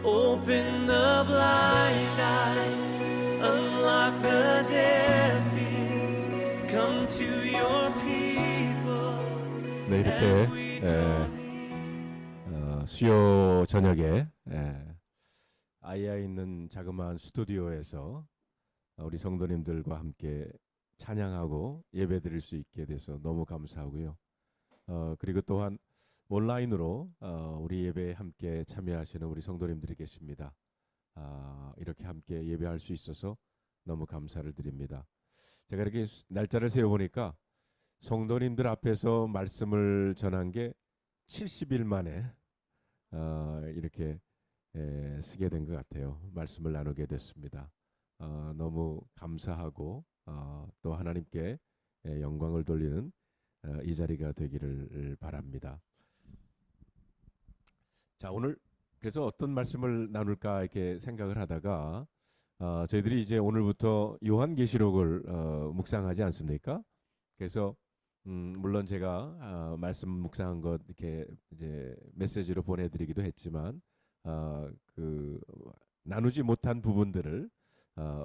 Open the blind eyes, unlock the deaf ears, come to your people. 네, 이렇게 수요 저녁에 아이아 있는 자그마한 스튜디오에서 우리 성도님들과 함께 찬양하고 예배드릴 수 있게 돼서 너무 감사하고요. 그리고 또한 온라인으로 우리 예배에 함께 참여하시는 우리 성도님들이 계십니다. 이렇게 함께 예배할 수 있어서 너무 감사를 드립니다. 제가 이렇게 날짜를 세어보니까 성도님들 앞에서 말씀을 전한 게 70일 만에 이렇게 쓰게 된 것 같아요. 말씀을 나누게 됐습니다. 너무 감사하고 또 하나님께 영광을 돌리는 이 자리가 되기를 바랍니다. 자, 오늘 그래서 어떤 말씀을 나눌까 이렇게 생각을 하다가 저희들이 이제 오늘부터 요한계시록을 묵상하지 않습니까? 그래서 물론 제가 말씀 묵상한 것 이렇게 이제 메시지로 보내드리기도 했지만 그 나누지 못한 부분들을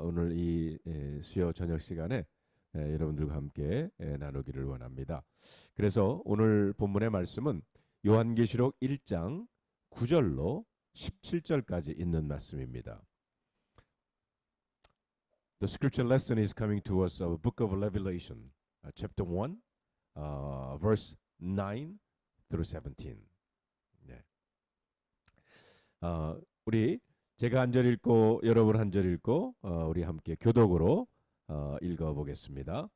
오늘 이 수요 저녁 시간에 여러분들과 함께 나누기를 원합니다. 그래서 오늘 본문의 말씀은 요한계시록 1장 9절로 17절까지 있는 말씀입니다. The scripture lesson is coming to us of Book of Revelation, chapter 1, verse 9 through 17. 네. 우리 제가 한 절 읽고 여러분 한 절 읽고 우리 함께 교독으로 읽어보겠습니다.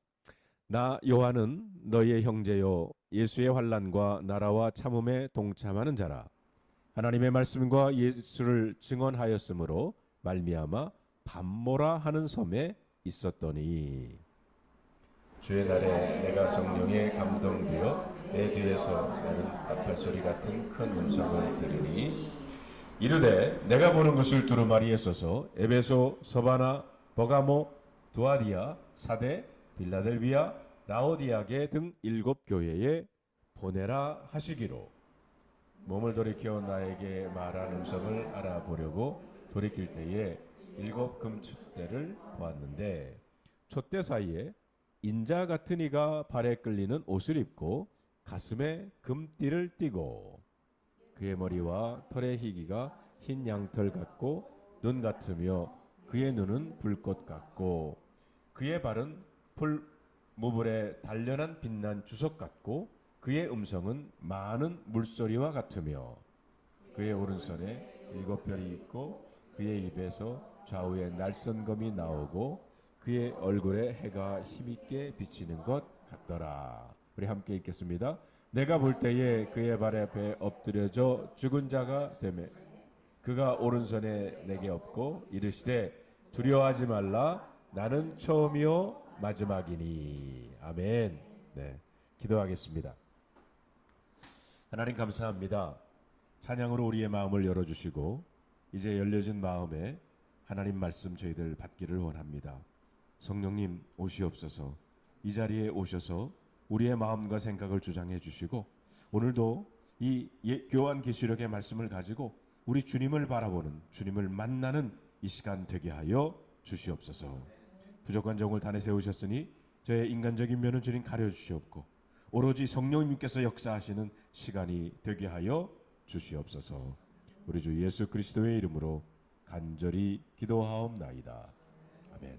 나 요한은 너희의 형제요 예수의 환난과 나라와 참음에 동참하는 자라. 하나님의 말씀과 예수를 증언하였으므로 말미암아 밤모라 하는 섬에 있었더니 주의 날에 내가 성령에 감동되어 내 뒤에서 나는 나팔 소리 같은 큰 음성을 들으니 이르되 내가 보는 것을 두루마리에 써서 에베소, 서바나, 버가모, 두아디아, 사데, 빌라델비아, 라오디아게 등 7교회에 보내라 하시기로 몸을 돌이켜 나에게 말한 음성을 알아보려고 돌이킬 때에 7 금촛대를 보았는데 촛대 사이에 인자 같은 이가 발에 끌리는 옷을 입고 가슴에 금띠를 띠고 그의 머리와 털의 희기가 흰 양털 같고 눈 같으며 그의 눈은 불꽃 같고 그의 발은 풀무불에 단련한 빛난 주석 같고 그의 음성은 많은 물소리와 같으며 그의 오른손에 7별이 있고 그의 입에서 좌우에 날선검이 나오고 그의 얼굴에 해가 힘있게 비치는 것 같더라. 우리 함께 읽겠습니다. 내가 볼 때에 그의 발 앞에 엎드려져 죽은 자가 되매 그가 오른손에 내게 엎고 이르시되 두려워하지 말라 나는 처음이요 마지막이니. 아멘. 네, 기도하겠습니다. 하나님 감사합니다. 찬양으로 우리의 마음을 열어주시고 이제 열려진 마음에 하나님 말씀 저희들 받기를 원합니다. 성령님 오시옵소서. 이 자리에 오셔서 우리의 마음과 생각을 주장해 주시고 오늘도 이 요한계시록의 말씀을 가지고 우리 주님을 바라보는 주님을 만나는 이 시간 되게 하여 주시옵소서. 부족한 종을 단에 세우셨으니 저의 인간적인 면은 주님 가려주시옵고 오로지 성령님께서 역사하시는 시간이 되게 하여 주시옵소서. 우리 주 예수 그리스도의 이름으로 간절히 기도하옵나이다. 아멘.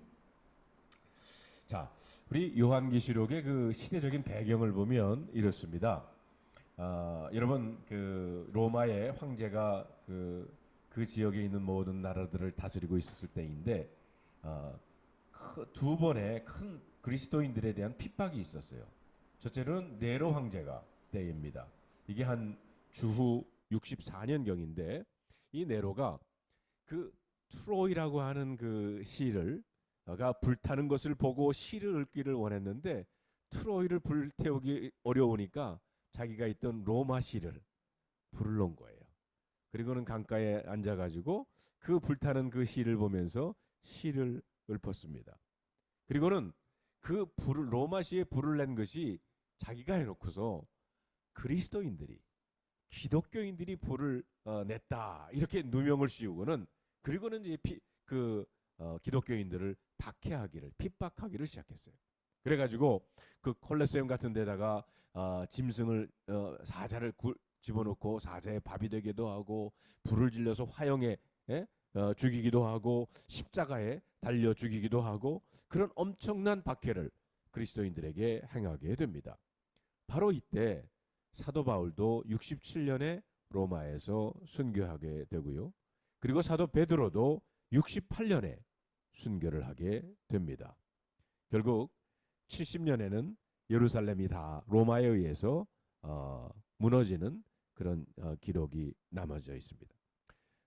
자, 우리 요한계시록의 그 시대적인 배경을 보면 이렇습니다. 여러분 그 로마의 황제가 그 지역에 있는 모든 나라들을 다스리고 있었을 때인데 두 번의 큰 그리스도인들에 대한 핍박이 있었어요. 첫째는 네로 황제가 때입니다. 이게 한 주후 64년경인데 이 네로가 그 트로이라고 하는 그 시가 불타는 것을 보고 시를 읽기를 원했는데 트로이를 불태우기 어려우니까 자기가 있던 로마 시를 불러온 거예요. 그리고는 강가에 앉아가지고 그 불타는 그 시를 보면서 시를 읊었습니다. 그리고는 그 로마 시에 불을 낸 것이 자기가 해놓고서 그리스도인들이 기독교인들이 불을 냈다 이렇게 누명을 씌우고는 그리고는 이제 기독교인들을 박해하기를 핍박하기를 시작했어요. 그래가지고 그 콜레세움 같은 데다가 짐승을 사자를 집어넣고 사자의 밥이 되기도 하고 불을 질려서 화형에 죽이기도 하고 십자가에 달려 죽이기도 하고 그런 엄청난 박해를 그리스도인들에게 행하게 됩니다. 바로 이때 사도 바울도 67년에 로마에서 순교하게 되고요. 그리고 사도 베드로도 68년에 순교를 하게 됩니다. 결국 70년에는 예루살렘이 다 로마에 의해서 무너지는 그런 기록이 남아져 있습니다.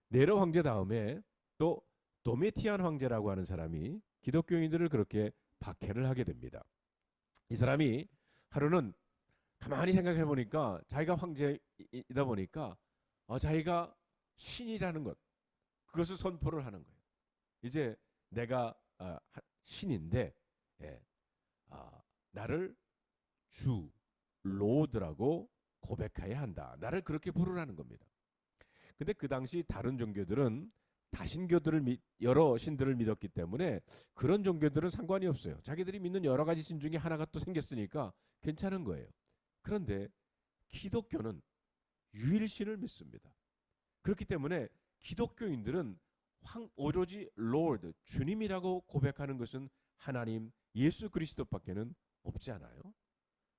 네로 황제 다음에 또 도미티안 황제라고 하는 사람이 기독교인들을 그렇게 박해를 하게 됩니다. 이 사람이 하루는 가만히 생각해 보니까 자기가 황제이다 보니까 자기가 신이라는 것 그것을 선포를 하는 거예요. 이제 내가 신인데 나를 주 로드라고 고백해야 한다. 나를 그렇게 부르라는 겁니다. 근데 그 당시 다른 종교들은 다신교들을 여러 신들을 믿었기 때문에 그런 종교들은 상관이 없어요. 자기들이 믿는 여러 가지 신 중에 하나가 또 생겼으니까 괜찮은 거예요. 그런데 기독교는 유일신을 믿습니다. 그렇기 때문에 기독교인들은 오로지 Lord, 주님이라고 고백하는 것은 하나님 예수 그리스도밖에는 없지 않아요.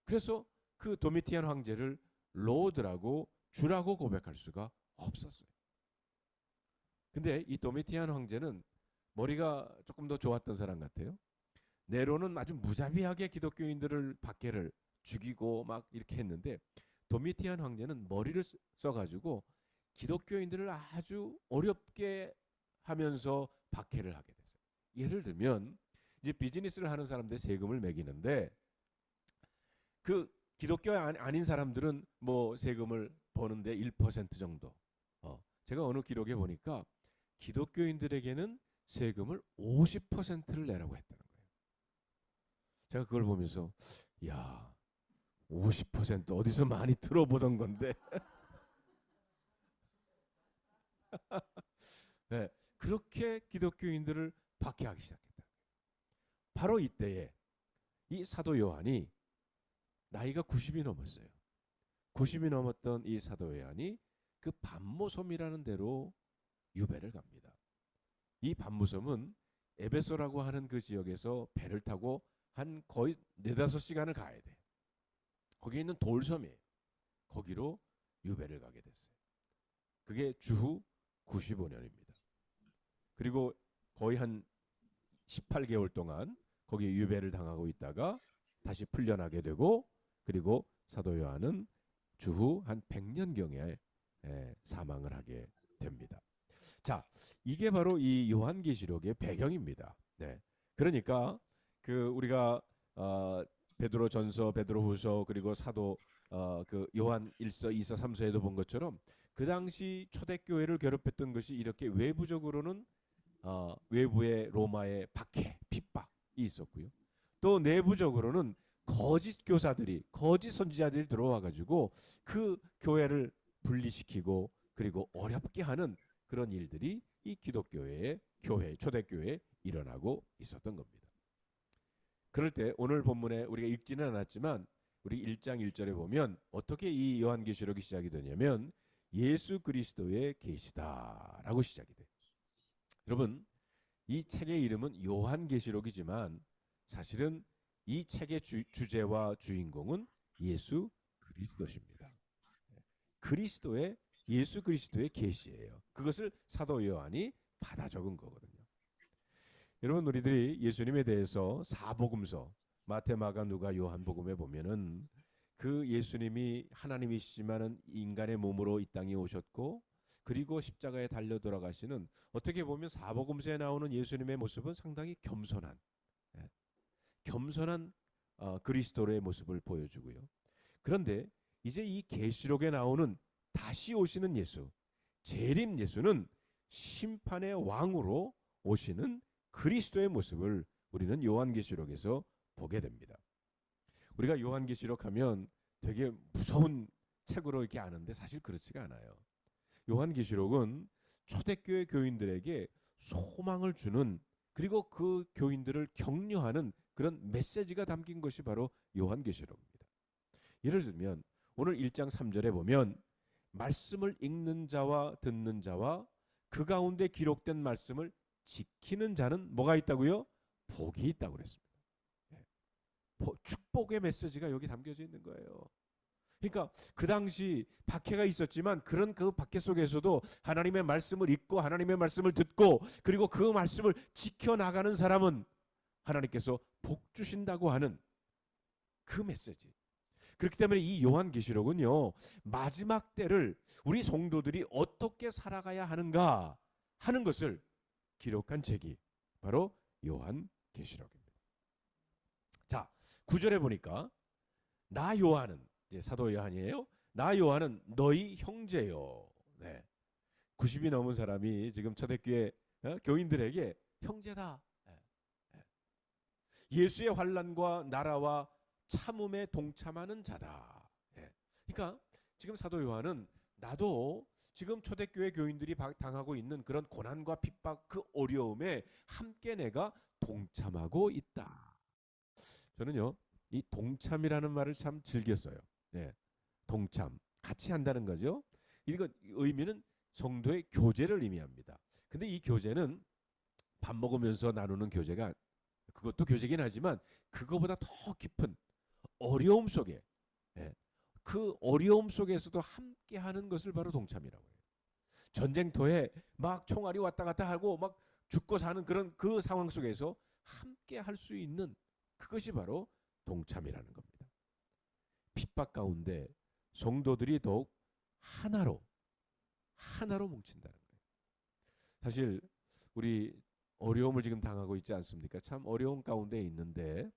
그래서 그 도미티안 황제를 Lord라고 주라고 고백할 수가 없었어요. 근데 이 도미티안 황제는 머리가 조금 더 좋았던 사람 같아요. 네로는 아주 무자비하게 기독교인들을 박해를 죽이고 막 이렇게 했는데 도미티안 황제는 머리를 써가지고 기독교인들을 아주 어렵게 하면서 박해를 하게 됐어요. 예를 들면 이제 비즈니스를 하는 사람들 세금을 매기는데 그 기독교 아닌 사람들은 뭐 세금을 버는데 1% 정도. 제가 어느 기록에 보니까 기독교인들에게는 세금을 50%를 내라고 했다는 거예요. 제가 그걸 보면서 야 50% 어디서 많이 들어보던 건데 네, 그렇게 기독교인들을 박해하기 시작했다. 바로 이때에 이 사도 요한이 나이가 90이 넘었어요. 90이 넘었던 이 사도 요한이 그 반모섬이라는 데로 유배를 갑니다. 이 반모섬은 에베소라고 하는 그 지역에서 배를 타고 한 거의 4-5시간을 가야 돼. 거기에 있는 돌섬이에요. 거기로 유배를 가게 됐어요. 그게 주후 95년입니다. 그리고 거의 한 18개월 동안 거기에 유배를 당하고 있다가 다시 풀려나게 되고 그리고 사도 요한은 주후 한 100년경에 사망을 하게 됩니다. 자, 이게 바로 이 요한계시록의 배경입니다. 네. 그러니까 그 우리가 베드로전서, 베드로후서 그리고 사도 그 요한 1서, 2서, 3서에도 본 것처럼 그 당시 초대교회를 괴롭혔던 것이 이렇게 외부적으로는 외부의 로마의 박해, 핍박이 있었고요. 또 내부적으로는 거짓 교사들이, 거짓 선지자들이 들어와 가지고 그 교회를 분리시키고 그리고 어렵게 하는 그런 일들이 이 기독교회의 교회, 초대교회에 일어나고 있었던 겁니다. 그럴 때 오늘 본문에 우리가 읽지는 않았지만 우리 1장 1절에 보면 어떻게 이 요한계시록이 시작이 되냐면 예수 그리스도의 계시다라고 시작이 돼요. 여러분 이 책의 이름은 요한계시록이지만 사실은 이 책의 주제와 주인공은 예수 그리스도십니다. 그리스도의 예수 그리스도의 계시예요. 그것을 사도 요한이 받아 적은 거거든요. 여러분 우리들이 예수님에 대해서 사복음서 마태, 마가, 누가, 요한복음에 보면은 그 예수님이 하나님이시지만은 인간의 몸으로 이 땅에 오셨고 그리고 십자가에 달려 돌아가시는 어떻게 보면 사복음서에 나오는 예수님의 모습은 상당히 겸손한 겸손한 그리스도의 모습을 보여주고요. 그런데 이제 이 계시록에 나오는 다시 오시는 예수, 재림 예수는 심판의 왕으로 오시는 그리스도의 모습을 우리는 요한계시록에서 보게 됩니다. 우리가 요한계시록 하면 되게 무서운 책으로 이렇게 아는데 사실 그렇지가 않아요. 요한계시록은 초대교회 교인들에게 소망을 주는, 그리고 그 교인들을 격려하는 그런 메시지가 담긴 것이 바로 요한계시록입니다. 예를 들면 오늘 1장 3절에 보면 말씀을 읽는 자와 듣는 자와 그 가운데 기록된 말씀을 지키는 자는 뭐가 있다고요? 복이 있다고 그랬습니다. 축복의 메시지가 여기 담겨져 있는 거예요. 그러니까 그 당시 박해가 있었지만 그런 그 박해 속에서도 하나님의 말씀을 읽고 하나님의 말씀을 듣고 그리고 그 말씀을 지켜나가는 사람은 하나님께서 복 주신다고 하는 그 메시지. 그렇기 때문에 이 요한계시록은요, 마지막 때를 우리 성도들이 어떻게 살아가야 하는가 하는 것을 기록한 책이 바로 요한계시록입니다. 자, 9절에 보니까 나 요한은, 이제 사도 요한이에요. 나 요한은 너희 형제요. 네. 90이 넘은 사람이 지금 초대교회 교인들에게 형제다. 예수의 환난과 나라와 참음에 동참하는 자다. 그러니까 지금 사도 요한은 나도 지금 초대교회 교인들이 당하고 있는 그런 고난과 핍박, 그 어려움에 함께 내가 동참하고 있다. 저는요, 이 동참이라는 말을 참 즐겼어요. 동참, 같이 한다는 거죠. 이거 의미는 성도의 교제를 의미합니다. 근데 이 교제는 밥 먹으면서 나누는 교제가, 그것도 교제긴 하지만 그거보다 더 깊은 어려움 속에, 그 어려움 속에서도 함께 하는 것을 바로 동참이라고 해요. 전쟁터에 막 총알이 왔다 갔다 하고 막 죽고 사는 그런 그 상황 속에서 함께 할 수 있는 그것이 바로 동참이라는 겁니다. 핍박 가운데 성도들이 더욱 하나로 뭉친다는 거예요. 사실 우리 어려움을 지금 당하고 있지 않습니까? 참 어려운 가운데 있는데,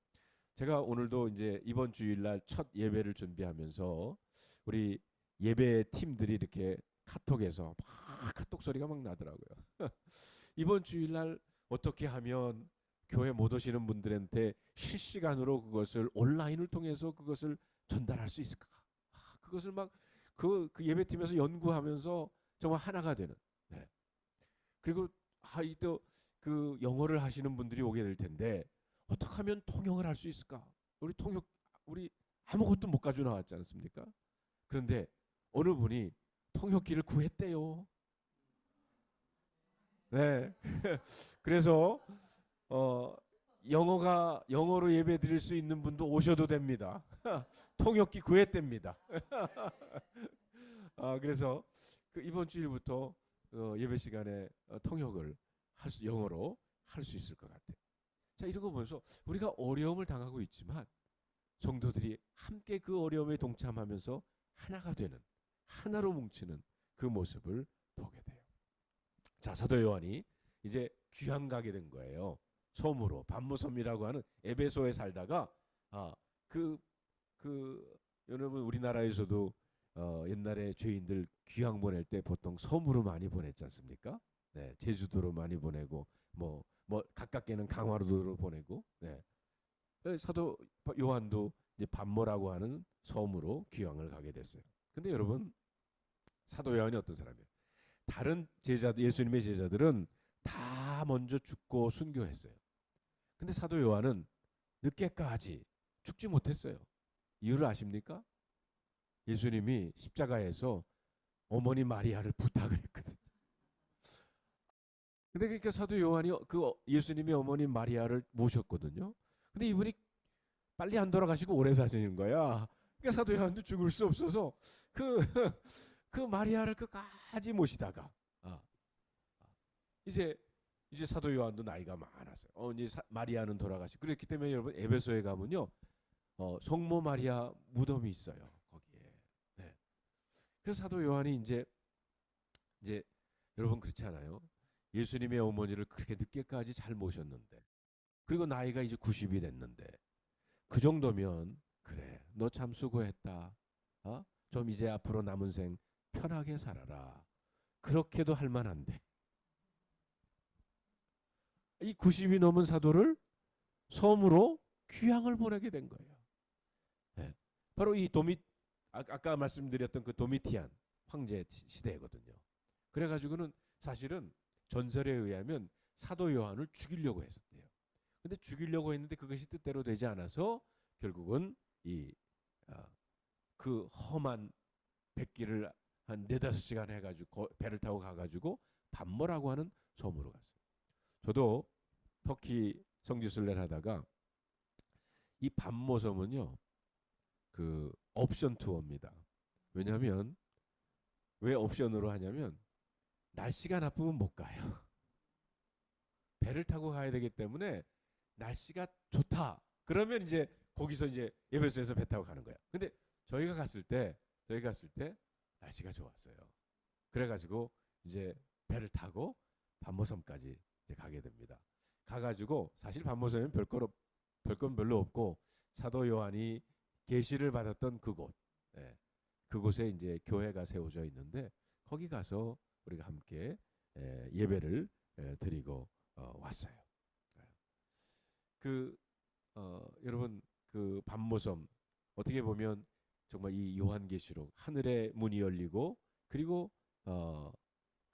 제가 오늘도 이제 이번 주일날 첫 예배를 준비하면서 우리 예배 팀들이 이렇게 카톡에서 막 카톡 소리가 막 나더라고요. 이번 주일날 어떻게 하면 교회 못 오시는 분들한테 실시간으로 그것을 온라인을 통해서 그것을 전달할 수 있을까? 그것을 막 그 예배팀에서 연구하면서 정말 하나가 되는. 그리고 또 그 영어를 하시는 분들이 오게 될 텐데 어떻게 하면 통역을 할 수 있을까? 우리 아무것도 못 가지고 나왔지 않습니까? 그런데 어느 분이 통역기를 구했대요. 네. 그래서 영어로 예배 드릴 수 있는 분도 오셔도 됩니다. 통역기 구했답니다. 그래서 그 이번 주일부터 예배 시간에 통역을 영어로 할 수 있을 것 같아요. 자, 이런 거 보면서 우리가 어려움을 당하고 있지만 성도들이 함께 그 어려움에 동참하면서 하나가 되는, 하나로 뭉치는 그 모습을 보게 돼요. 자, 사도 요한이 이제 귀향 가게 된 거예요. 섬으로, 반모섬이라고 하는 에베소에 살다가 여러분 우리나라에서도 옛날에 죄인들 귀향 보낼 때 보통 섬으로 많이 보냈지 않습니까? 네, 제주도로 많이 보내고 뭐 가깝게는 강화도로 보내고. 사도 요한도 이제 반모라고 하는 섬으로 귀향을 가게 됐어요. 근데 여러분, 사도 요한이 어떤 사람이에요? 다른 제자들, 예수님의 제자들은 다 먼저 죽고 순교했어요. 근데 사도 요한은 늦게까지 죽지 못했어요. 이유를 아십니까? 예수님이 십자가에서 어머니 마리아를 부탁을 했거든요. 근데 그러니까 사도 요한이 그 예수님의 어머니 마리아를 모셨거든요. 근데 이분이 빨리 안 돌아가시고 오래 사시는 거야. 그러니까 사도 요한도 죽을 수 없어서 그 마리아를 끝까지 모시다가 이제 사도 요한도 나이가 많았어요. 이제 마리아는 돌아가시고. 그렇기 때문에 여러분, 에베소에 가면요, 성모 마리아 무덤이 있어요, 거기에. 그래서 사도 요한이 이제 여러분 그렇지 않아요? 예수님의 어머니를 그렇게 늦게까지 잘 모셨는데, 그리고 나이가 이제 90이 됐는데, 그 정도면 그래, 너 참 수고했다. 좀 이제 앞으로 남은 생 편하게 살아라. 그렇게도 할 만한데, 이 90이 넘은 사도를 섬으로 귀향을 보내게 된 거예요. 바로 이 도밋 아까 말씀드렸던 그 도미티안 황제 시대거든요. 그래가지고는 사실은 전설에 의하면 사도 요한을 죽이려고 했었대요. 근데 죽이려고 했는데 그것이 뜻대로 되지 않아서 결국은 그 험한 백길을 한 4~5시간 해가지고 배를 타고 가가지고 반모라고 하는 섬으로 갔어요. 저도 터키 성지순례를 하다가 이 반모 섬은요, 그 옵션 투어입니다. 왜냐하면 왜 옵션으로 하냐면 날씨가 나쁘면 못 가요. 배를 타고 가야 되기 때문에 날씨가 좋다. 그러면 이제 거기서 이제 에베소에서 배 타고 가는 거야. 근데 저희가 갔을 때 날씨가 좋았어요. 그래가지고 이제 배를 타고 반모섬까지 이제 가게 됩니다. 가가지고 사실 반모섬엔 별건 별로 없고 사도 요한이 계시를 받았던 그곳, 예, 그곳에 이제 교회가 세워져 있는데 거기 가서 우리가 함께 예배를 드리고 왔어요. 여러분 그 반모섬 어떻게 보면 정말 이 요한계시록 하늘의 문이 열리고 그리고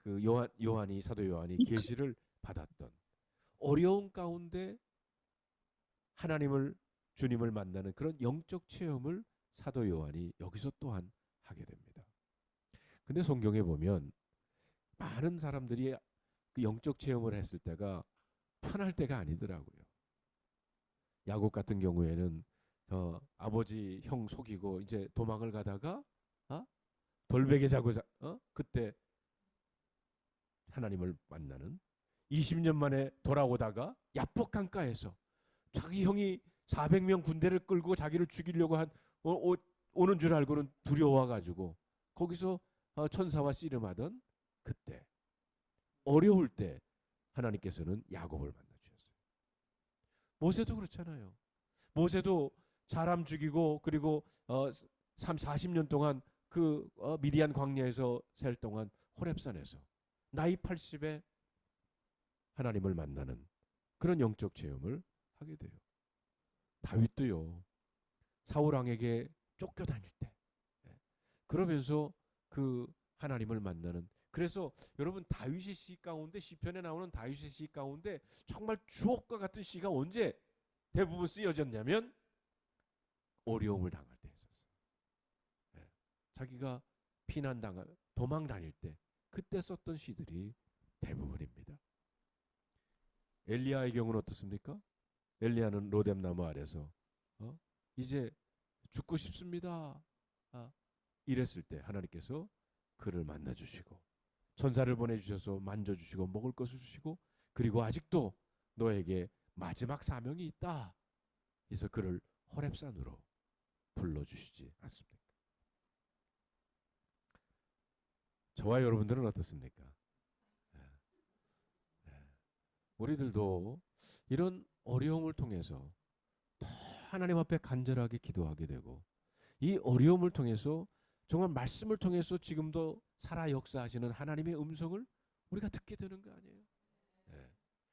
그 요한이 사도 요한이 계시를 받았던 어려운 가운데 하나님을 주님을 만나는 그런 영적 체험을 사도 요한이 여기서 또한 하게 됩니다. 근데 성경에 보면 많은 사람들이 그 영적 체험을 했을 때가 편할 때가 아니더라고요. 야곱 같은 경우에는 아버지 형 속이고 이제 도망을 가다가 돌베개 자고 그때 하나님을 만나는 20년 만에 돌아오다가 야복 강가에서 자기 형이 400명 군대를 끌고 자기를 죽이려고 오는 줄 알고는 두려워가지고 거기서 천사와 씨름하던 그때 어려울 때 하나님께서는 야곱을 만나 주셨어요. 모세도 그렇잖아요. 모세도 사람 죽이고 그리고 40년 동안 그 미디안 광야에서 살 동안 호렙산에서 나이 80에 하나님을 만나는 그런 영적 체험을 하게 돼요. 다윗도요. 사울 왕에게 쫓겨다닐 때 그러면서 그 하나님을 만나는 그래서 여러분 다윗의 시 가운데 시편에 나오는 다윗의 시 가운데 정말 주옥과 같은 시가 언제 대부분 쓰여졌냐면 어려움을 당할 때 했었어요. 자기가 도망 다닐 때 그때 썼던 시들이 대부분입니다. 엘리야의 경우는 어떻습니까? 엘리야는 로뎀나무 아래서 이제 죽고 싶습니다. 이랬을 때 하나님께서 그를 만나주시고 천사를 보내주셔서 만져주시고 먹을 것을 주시고 그리고 아직도 너에게 마지막 사명이 있다. 그래서 그를 호렙산으로 불러주시지 않습니까? 저와 여러분들은 어떻습니까? 우리들도 이런 어려움을 통해서 더 하나님 앞에 간절하게 기도하게 되고 이 어려움을 통해서 정말 말씀을 통해서 지금도 살아 역사하시는 하나님의 음성을 우리가 듣게 되는 거 아니에요?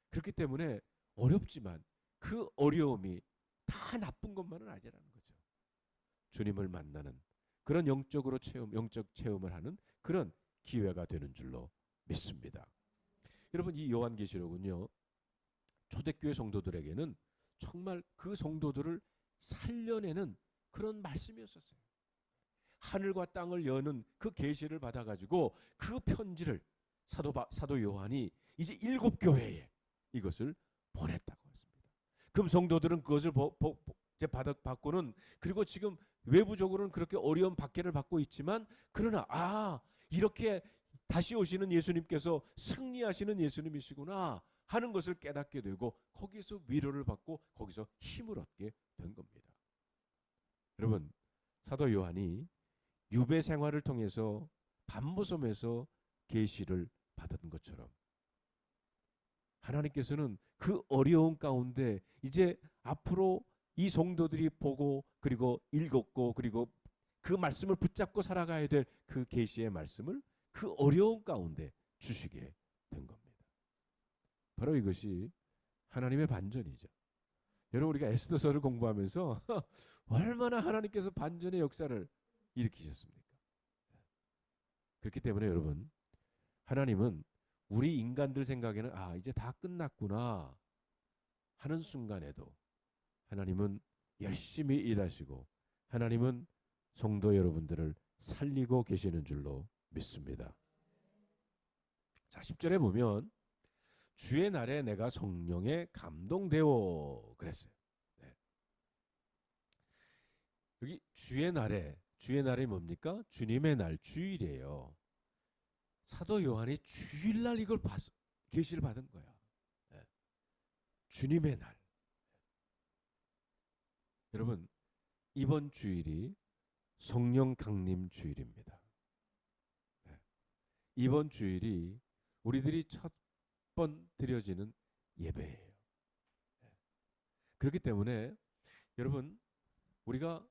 그렇기 때문에 어렵지만 그 어려움이 다 나쁜 것만은 아니라는 거죠. 주님을 만나는 그런 영적 체험을 하는 그런 기회가 되는 줄로 믿습니다. 여러분 이 요한계시록은요. 초대교회 성도들에게는 정말 그 성도들을 살려내는 그런 말씀이었었어요. 하늘과 땅을 여는 그 계시를 받아가지고 그 편지를 사도 요한이 이제 7교회에 이것을 보냈다고 했습니다. 그럼 성도들은 그것을 받고는 그리고 지금 외부적으로는 그렇게 어려운 박해를 받고 있지만 그러나 이렇게 다시 오시는 예수님께서 승리하시는 예수님이시구나 하는 것을 깨닫게 되고 거기에서 위로를 받고 거기서 힘을 얻게 된 겁니다. 여러분 사도 요한이 유배 생활을 통해서 반모섬에서 계시를 받은 것처럼 하나님께서는 그 어려운 가운데 이제 앞으로 이 성도들이 보고 그리고 읽었고 그리고 그 말씀을 붙잡고 살아가야 될 그 계시의 말씀을 그 어려운 가운데 주시게 된 겁니다. 바로 이것이 하나님의 반전이죠. 여러분 우리가 에스더서를 공부하면서 얼마나 하나님께서 반전의 역사를 일으키셨습니까? 그렇기 때문에 여러분, 하나님은 우리 인간들 생각에는 아, 이제 다 끝났구나 하는 순간에도 하나님은 열심히 일하시고 하나님은 성도 여러분들을 살리고 계시는 줄로 믿습니다. 자, 10절에 보면 주의 날에 내가 성령에 감동되어 그랬어요. 네. 여기 주의 날이 뭡니까? 주님의 날, 주일이에요. 사도 요한이 주일날 이걸 계시를 받은 거야. 네. 주님의 날. 여러분, 이번 주일이 성령 강림 주일입니다. 네. 이번 주일이 우리들이 첫 번 드려지는 예배예요. 네. 그렇기 때문에 여러분, 우리가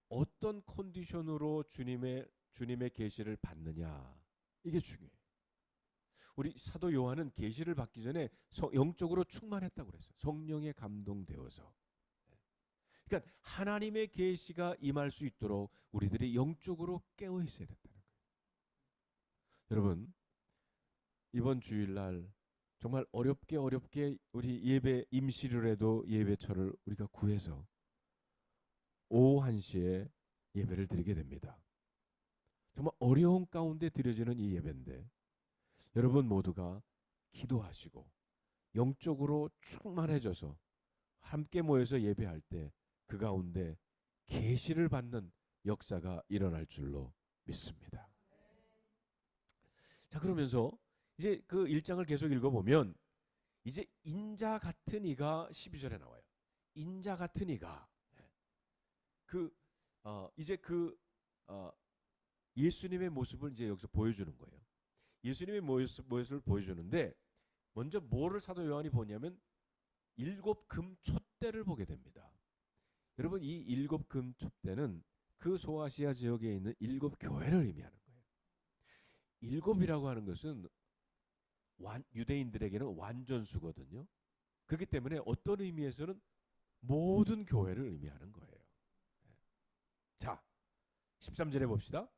어떤 컨디션으로 주님의 계시를 받느냐, 이게 중요해요. 우리 사도 요한은 계시를 받기 전에 영적으로 충만했다고 그랬어요. 성령에 감동되어서. 그러니까 하나님의 계시가 임할 수 있도록 우리들이 영적으로 깨어 있어야 된다는 거예요. 여러분, 이번 주일날 정말 어렵게 우리 예배 임시로라도 예배처를 우리가 구해서 오후 1시에 예배를 드리게 됩니다. 정말 어려운 가운데 드려지는 이 예배인데 여러분 모두가 기도하시고 영적으로 충만해져서 함께 모여서 예배할 때 그 가운데 계시를 받는 역사가 일어날 줄로 믿습니다. 자, 그러면서 이제 그 1장을 계속 읽어보면 이제 인자 같은 이가 12절에 나와요. 인자 같은 이가 이제 예수님의 모습을 이제 여기서 보여주는 거예요. 예수님의 모습을 보여주는데 먼저 뭐를 사도 요한이 보냐면 7 금촛대를 보게 됩니다. 여러분, 이 7 금촛대는 그 소아시아 지역에 있는 7 교회를 의미하는 거예요. 7이라고 하는 것은 유대인들에게는 완전수거든요. 그렇기 때문에 어떤 의미에서는 모든 교회를 의미하는 거예요. 자, 13절에 봅시다.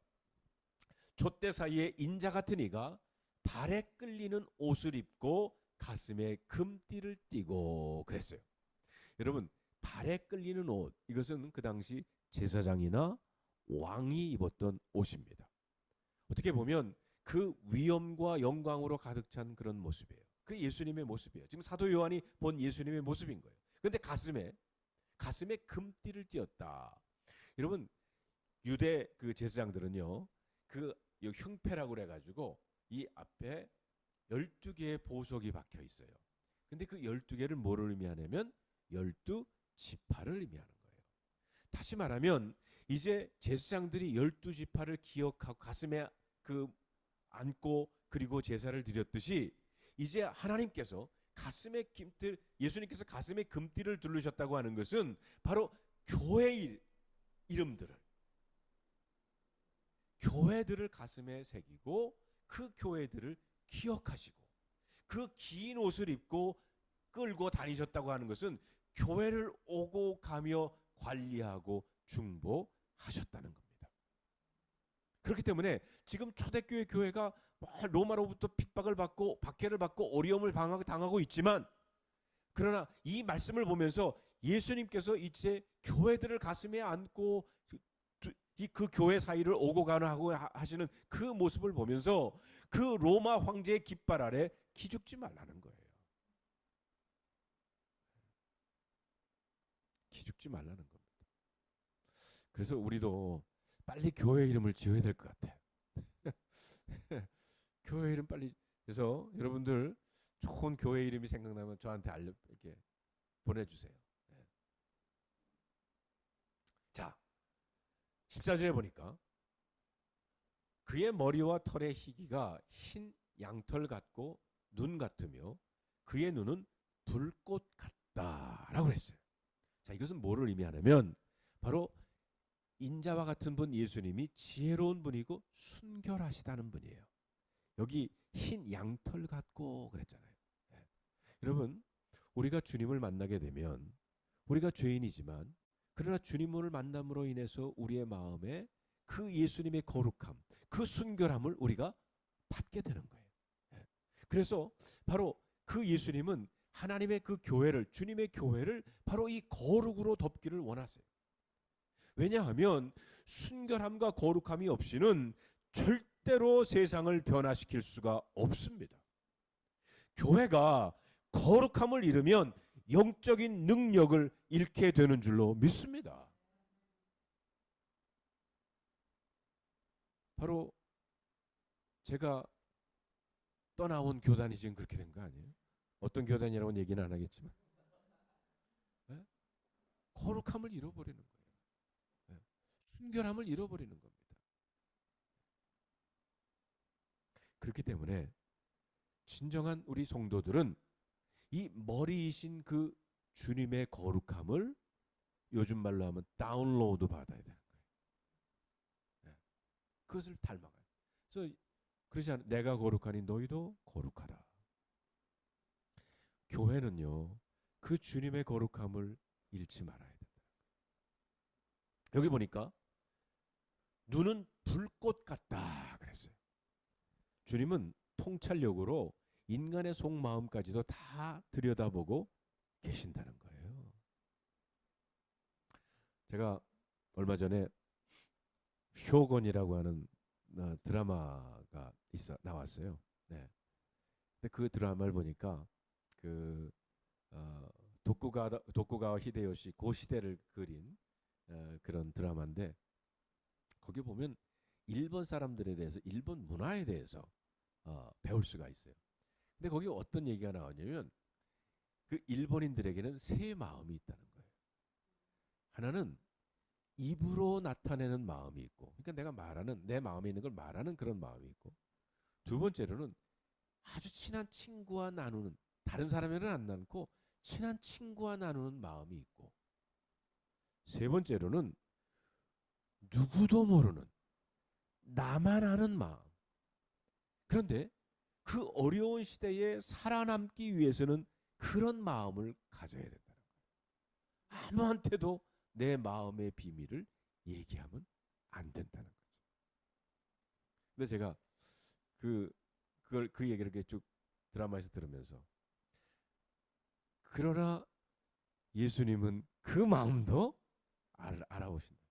촛대 사이에 인자 같은 이가 발에 끌리는 옷을 입고 가슴에 금띠를 띠고 그랬어요. 여러분, 발에 끌리는 옷, 이것은 그 당시 제사장이나 왕이 입었던 옷입니다. 어떻게 보면 그 위엄과 영광으로 가득 찬 그런 모습이에요. 그 예수님의 모습이에요. 지금 사도 요한이 본 예수님의 모습인 거예요. 그런데 가슴에 금띠를 띄었다. 여러분, 유대 그 제사장들은요, 그 흉패라고 그래가지고 이 앞에 12개의 보석이 박혀 있어요. 근데 그 12개를 뭐를 의미하냐면 12지파를 의미하는 거예요. 다시 말하면 이제 제사장들이 12지파를 기억하고 가슴에 안고 그리고 제사를 드렸듯이 이제 하나님께서 예수님께서 가슴에 금띠를 두르셨다고 하는 것은 바로 교회의 교회들을 가슴에 새기고 그 교회들을 기억하시고 그 긴 옷을 입고 끌고 다니셨다고 하는 것은 교회를 오고 가며 관리하고 중보하셨다는 겁니다. 그렇기 때문에 지금 초대교회 교회가 로마로부터 핍박을 받고 박해를 받고 어려움을 당하고 있지만, 그러나 이 말씀을 보면서 예수님께서 이제 교회들을 가슴에 안고 그 교회 사이를 오고 가는 하고 하시는 그 모습을 보면서 그 로마 황제의 깃발 아래 기죽지 말라는 거예요. 기죽지 말라는 겁니다. 그래서 우리도 빨리 교회 이름을 지어야 될 것 같아. 교회 이름 빨리. 그래서 여러분들 좋은 교회 이름이 생각나면 저한테 이렇게 보내주세요. 네. 자, 14절에 보니까 그의 머리와 털의 희기가 흰 양털 같고 눈 같으며 그의 눈은 불꽃 같다라고 그랬어요. 자, 이것은 뭐를 의미하냐면 바로 인자와 같은 분 예수님이 지혜로운 분이고 순결하시다는 분이에요. 여기 흰 양털 같고 그랬잖아요. 네. 여러분, 우리가 주님을 만나게 되면 우리가 죄인이지만 그러나 주님을 만남으로 인해서 우리의 마음에 그 예수님의 거룩함, 그 순결함을 우리가 받게 되는 거예요. 예. 그래서 바로 그 예수님은 하나님의 그 교회를, 주님의 교회를 바로 이 거룩으로 덮기를 원하세요. 왜냐하면 순결함과 거룩함이 없이는 절대로 세상을 변화시킬 수가 없습니다. 교회가 거룩함을 잃으면 영적인 능력을 잃게 되는 줄로 믿습니다. 바로 제가 떠나온 교단이 지금 그렇게 된 거 아니에요? 어떤 교단이라고는 얘기는 안 하겠지만, 네? 거룩함을 잃어버리는 거예요. 네? 순결함을 잃어버리는 겁니다. 그렇기 때문에 진정한 우리 성도들은 이 머리이신 그 주님의 거룩함을 요즘 말로 하면 다운로드 받아야 되는 거예요. 네. 그것을 닮아가요. 그래서 그러지 않아, 내가 거룩하니 너희도 거룩하라. 교회는요, 그 주님의 거룩함을 잃지 말아야 된다. 여기 보니까 눈은 불꽃 같다 그랬어요. 주님은 통찰력으로 인간의 속마음까지도 다 들여다보고 계신다는 거예요. 제가 얼마 전에 쇼건이라고 하는 드라마가 나왔어요. 네. 근데 그 드라마를 보니까 그 도쿠가와 히데요시 그 시대를 그린 그런 드라마인데, 거기 보면 일본 사람들에 대해서, 일본 문화에 대해서 배울 수가 있어요. 근데 거기 어떤 얘기가 나오냐면 그 일본인들에게는 세 마음이 있다는 거예요. 하나는 입으로 나타내는 마음이 있고, 그러니까 내가 말하는, 내 마음에 있는 걸 말하는 그런 마음이 있고, 두 번째로는 아주 친한 친구와 나누는, 다른 사람에는 안 나누고 친한 친구와 나누는 마음이 있고, 세 번째로는 누구도 모르는 나만 아는 마음. 그런데 그 어려운 시대에 살아남기 위해서는 그런 마음을 가져야 된다는 거예요. 아무한테도 내 마음의 비밀을 얘기하면 안 된다는 거죠. 근데 제가 그 얘기를 이렇게 쭉 드라마에서 들으면서, 그러나 예수님은 그 마음도 알아보신다.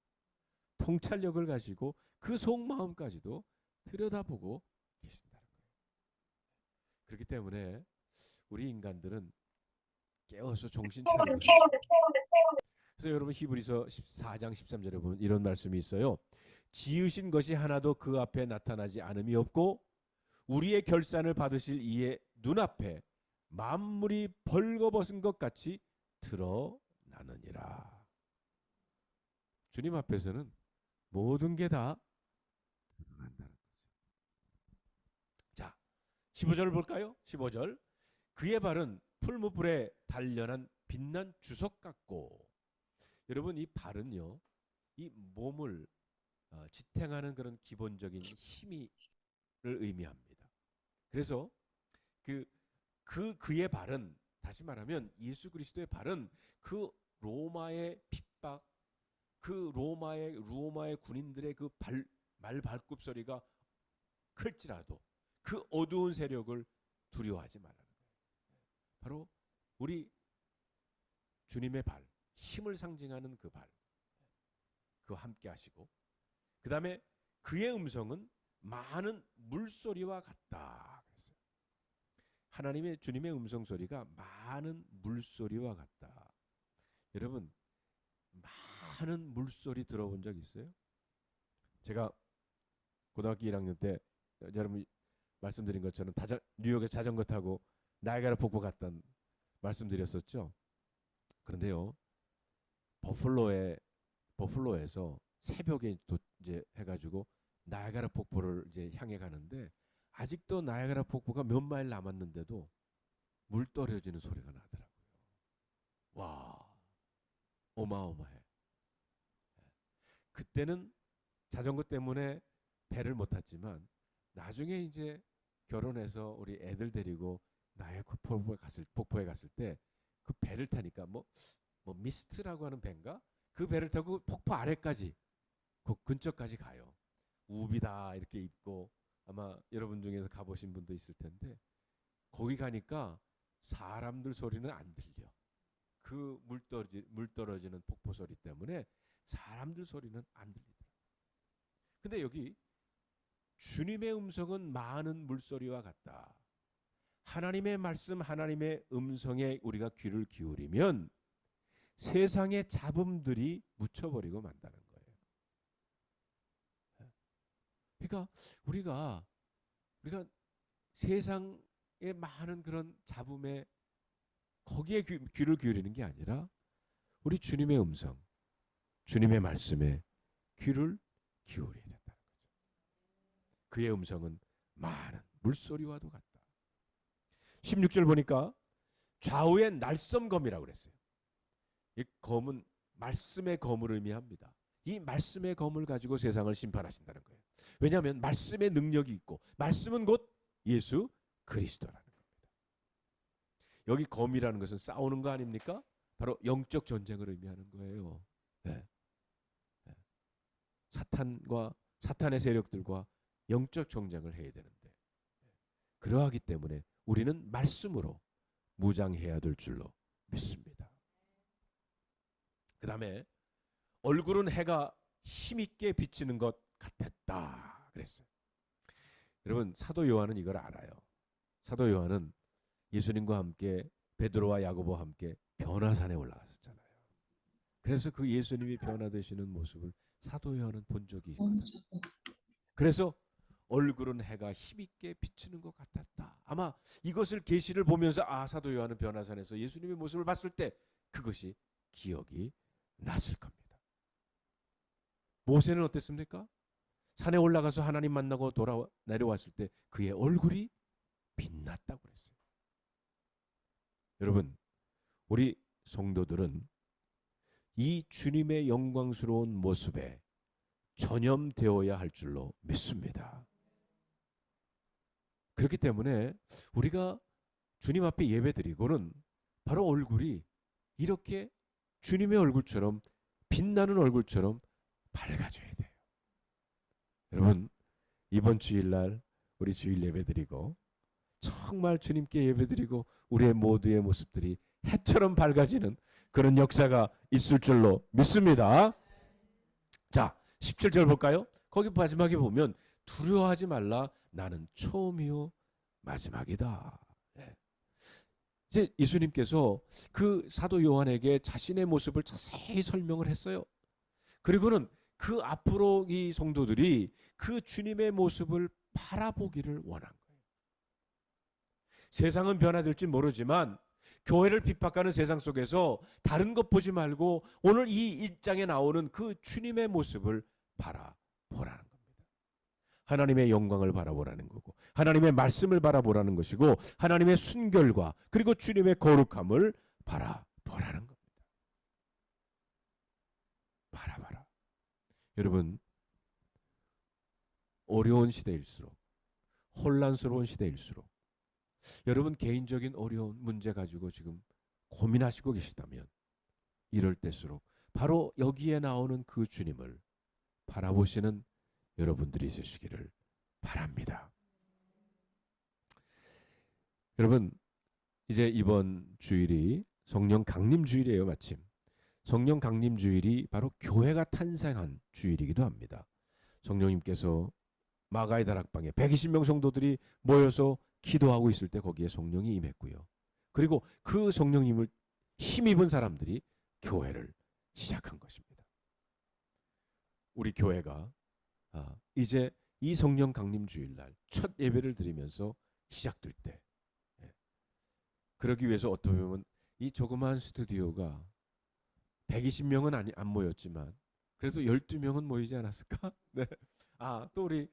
통찰력을 가지고 그 속마음까지도 들여다보고 계신다는 거예요. 그렇기 때문에 우리 인간들은 깨어서 정신 차리고, 그래서 여러분 히브리서 14장 13절에 보면 이런 말씀이 있어요. 지으신 것이 하나도 그 앞에 나타나지 않음이 없고 우리의 결산을 받으실 이의 눈앞에 만물이 벌거벗은 것 같이 드러나느니라. 주님 앞에서는 모든 게 다 드러난다는 거죠. 자, 15절을 볼까요? 15절. 그의 발은 풀무불에 단련한 빛난 주석 같고. 여러분, 이 발은요, 이 몸을 지탱하는 그런 기본적인 힘을 의미합니다. 그래서 그의 발은, 다시 말하면 예수 그리스도의 발은 그 로마의 핍박, 그 로마의 군인들의 그 말발굽 소리가 클지라도 그 어두운 세력을 두려워하지 말라는 거예요. 바로 우리 주님의 발, 힘을 상징하는 그 발, 그와 함께 하시고, 그 다음에 그의 음성은 많은 물소리와 같다 그랬어요. 하나님의, 주님의 음성 소리가 많은 물소리와 같다. 여러분, 많은 물소리 들어본 적 있어요? 제가 고등학교 1학년 때 여러분 말씀드린 것처럼 뉴욕에 자전거 타고 나이아가라 폭포 갔던 말씀드렸었죠. 그런데요, 버플로에서 새벽에 이제 해가지고 나이아가라 폭포를 이제 향해 가는데, 아직도 나이아가라 폭포가 몇 마일 남았는데도 물 떨어지는 소리가 나더라고요. 와, 어마어마해. 그때는 자전거 때문에 배를 못 탔지만 나중에 이제 결혼해서 우리 애들 데리고 나이아가라 폭포에 갔을 때 그 배를 타니까 뭐 미스트라고 하는 배인가? 그 배를 타고 폭포 아래까지 그 근처까지 가요. 우비다 이렇게 입고 아마 여러분 중에서 가보신 분도 있을 텐데 거기 가니까 사람들 소리는 안 들려. 그 물 떨어지는 폭포 소리 때문에 사람들 소리는 안 들리더라고요. 근데 여기 주님의 음성은 많은 물소리와 같다. 하나님의 말씀, 하나님의 음성에 우리가 귀를 기울이면 세상의 잡음들이 묻혀버리고 만다는 거예요. 그러니까 우리가 세상의 많은 그런 잡음에 거기에 귀를 기울이는 게 아니라 우리 주님의 음성, 주님의 말씀에 귀를 기울여야 된다는 거죠. 그의 음성은 많은 물소리와도 같다. 16절 보니까 좌우에 날섬검이라고 그랬어요. 이 검은 말씀의 검을 의미합니다. 이 말씀의 검을 가지고 세상을 심판하신다는 거예요. 왜냐하면 말씀의 능력이 있고 말씀은 곧 예수 그리스도라는 겁니다. 여기 검이라는 것은 싸우는 거 아닙니까? 바로 영적 전쟁을 의미하는 거예요. 네. 네. 사탄의 세력들과 영적 전쟁을 해야 되는데 그러하기 때문에 우리는 말씀으로 무장해야 될 줄로 믿습니다. 그 다음에 얼굴은 해가 힘있게 비치는 것 같았다 그랬어요. 여러분 사도 요한은 이걸 알아요. 사도 요한은 예수님과 함께 베드로와 야고보와 함께 변화산에 올라갔었잖아요. 그래서 그 예수님이 변화되시는 모습을 사도 요한은 본 적이 있거든요. 그래서 얼굴은 해가 힘있게 비치는 것 같았다. 아마 이것을 계시를 보면서 사도 요한은 변화산에서 예수님의 모습을 봤을 때 그것이 기억이 났을 겁니다. 모세는 어땠습니까? 산에 올라가서 하나님 만나고 내려왔을 때 그의 얼굴이 빛났다고 그랬어요. 여러분, 우리 성도들은 이 주님의 영광스러운 모습에 전염되어야 할 줄로 믿습니다. 그렇기 때문에 우리가 주님 앞에 예배드리고는 바로 얼굴이 이렇게 주님의 얼굴처럼 빛나는 얼굴처럼 밝아져야 돼요. 여러분 이번 주일날 우리 주일 예배드리고 정말 주님께 예배드리고 우리의 모두의 모습들이 해처럼 밝아지는 그런 역사가 있을 줄로 믿습니다. 자 17절 볼까요? 거기 마지막에 보면 두려워하지 말라 나는 처음이요 마지막이다. 이제 예수님께서 그 사도 요한에게 자신의 모습을 자세히 설명을 했어요. 그리고는 그 앞으로 이 성도들이 그 주님의 모습을 바라보기를 원한 거예요. 세상은 변화될지 모르지만 교회를 핍박하는 세상 속에서 다른 것 보지 말고 오늘 이 1장에 나오는 그 주님의 모습을 바라보라는 겁니다. 하나님의 영광을 바라보라는 거고 하나님의 말씀을 바라보라는 것이고 하나님의 순결과 그리고 주님의 거룩함을 바라보라는 겁니다. 바라봐라. 여러분 어려운 시대일수록 혼란스러운 시대일수록 여러분 개인적인 어려운 문제 가지고 지금 고민하시고 계시다면 이럴 때일수록 바로 여기에 나오는 그 주님을 바라보시는 여러분들이 되시기를 바랍니다. 여러분 이제 이번 주일이 성령 강림 주일이에요. 마침 성령 강림 주일이 바로 교회가 탄생한 주일이기도 합니다. 성령님께서 마가의 다락방에 120명 성도들이 모여서 기도하고 있을 때 거기에 성령이 임했고요. 그리고 그 성령님을 힘입은 사람들이 교회를 시작한 것입니다. 우리 교회가 이제 이 성령 강림 주일날 첫 예배를 드리면서 시작될 때 그러기 위해서 어떻게 보면 이 조그마한 스튜디오가 120명은 안 모였지만 그래도 12명은 모이지 않았을까? 네. 또 우리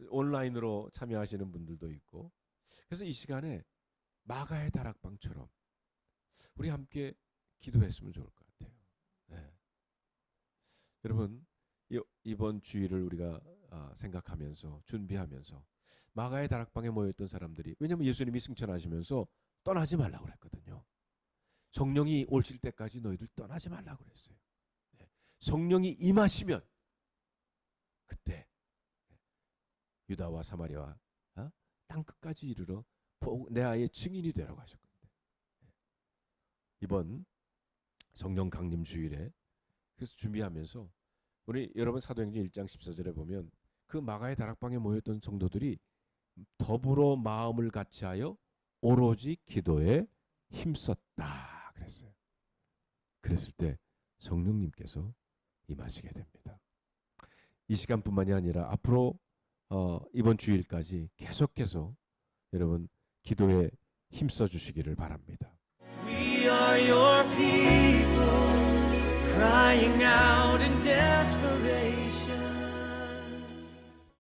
온라인으로 참여하시는 분들도 있고 그래서 이 시간에 마가의 다락방처럼 우리 함께 기도했으면 좋을 것 같아요. 네. 여러분 이번 주일을 우리가 생각하면서 준비하면서 마가의 다락방에 모였던 사람들이 왜냐하면 예수님이 승천하시면서 떠나지 말라고 그랬거든요. 성령이 오실 때까지 너희들 떠나지 말라고 그랬어요. 네. 성령이 임하시면 그때 유다와 사마리아와 땅 끝까지 이르러 내 아이의 증인이 되라고 하셨거든요. 이번 성령 강림 주일에 그래서 준비하면서 우리 여러분 사도행전 1장 14절에 보면 그 마가의 다락방에 모였던 성도들이 더불어 마음을 같이하여 오로지 기도에 힘썼다 그랬어요. 그랬을 때 성령님께서 임하시게 됩니다. 이 시간뿐만이 아니라 앞으로 이번 주일까지 계속해서 여러분 기도에 힘써 주시기를 바랍니다. We are your people, crying out in desperation.